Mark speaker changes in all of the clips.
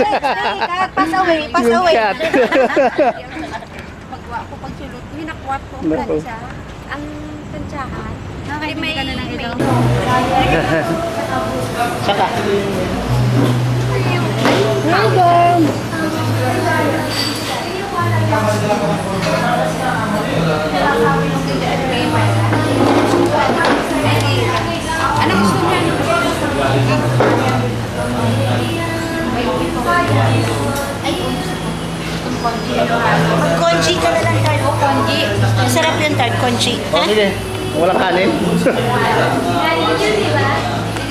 Speaker 1: Pass away, pass
Speaker 2: Yung
Speaker 1: away.
Speaker 2: cat.
Speaker 3: Pagwa ko pagsulot, hinakwat ko ang
Speaker 2: Nako.
Speaker 3: tansya. Ang tansyahan.
Speaker 1: Nakakaibigan ka na ng ilaw.
Speaker 2: Saka.
Speaker 3: Ano gusto niya?
Speaker 1: Mag-congee ka na lang, Tard. Congee. Masarap yung Tard, congee.
Speaker 2: O sige. Walang kanin.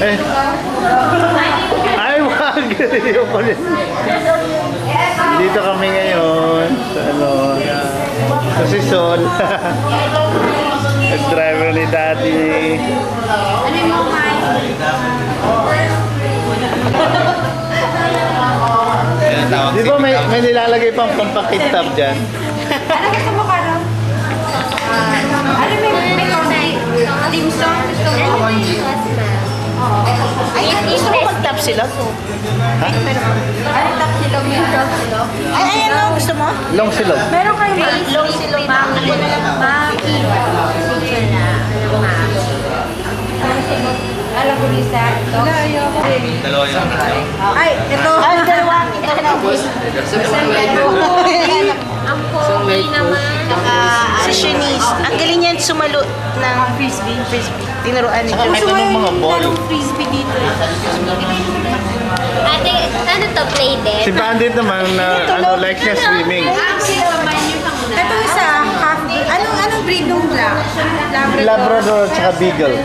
Speaker 2: Eh. Ay, wag. Ayoko rin. Dito kami ngayon sa sa Sison. Driver ni Daddy.
Speaker 3: Ano yung mga
Speaker 2: Di ba may nilalagay pang pampakintab dyan?
Speaker 3: Ano gusto mo ka ron? Ano may konti? Dim sum? Gusto mo?
Speaker 1: Ay, gusto mo mag-tap sila?
Speaker 3: Ano tap silog yung tap silog?
Speaker 1: Ay, ano gusto mo?
Speaker 2: Long silog.
Speaker 3: Meron kayo long silog maki. Maki. Alam ko Lisa, ito.
Speaker 4: Dalawa yan.
Speaker 3: Ay, ito.
Speaker 1: Ay, dalawa. Ito na.
Speaker 3: Ang pogi naman.
Speaker 1: Si Shanice. Ang galing niyan sumalo ng frisbee. Tinuruan ni
Speaker 2: Saka may
Speaker 3: Gusto mo
Speaker 2: tanong mga
Speaker 3: yung
Speaker 2: ball.
Speaker 3: larong frisbee dito.
Speaker 5: Ate, ano to, play dead?
Speaker 2: Si Bandit naman na like niya swimming.
Speaker 3: Ito isa, half breed. Anong breed nung black?
Speaker 2: Labrador at saka Beagle.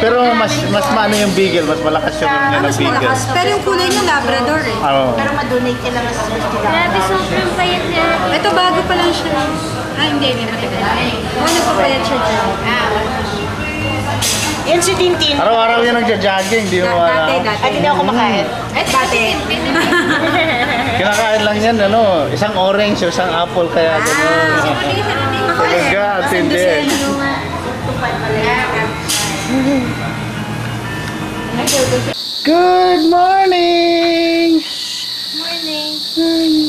Speaker 2: Pero mas maano yung Beagle, mas malakas yung nga ng
Speaker 3: Mas
Speaker 2: Beagle.
Speaker 3: malakas. Pero yung kulay niya Labrador eh.
Speaker 2: Oo.
Speaker 1: Pero madonate ka lang sa festival.
Speaker 5: Grabe, sobrang payat niya.
Speaker 3: Ito bago pa lang siya. Hindi matagal. Ano pa pala siya dyan?
Speaker 1: Yan si Tintin.
Speaker 2: Araw-araw yan nagja-jogging, di mo
Speaker 3: Dati.
Speaker 1: Ay, hindi ako kumakain.
Speaker 3: Dati.
Speaker 2: Kinakain lang yan, isang orange, isang apple, kaya gano'n. Talaga, tindi. Good morning!
Speaker 5: Morning.
Speaker 2: Morning.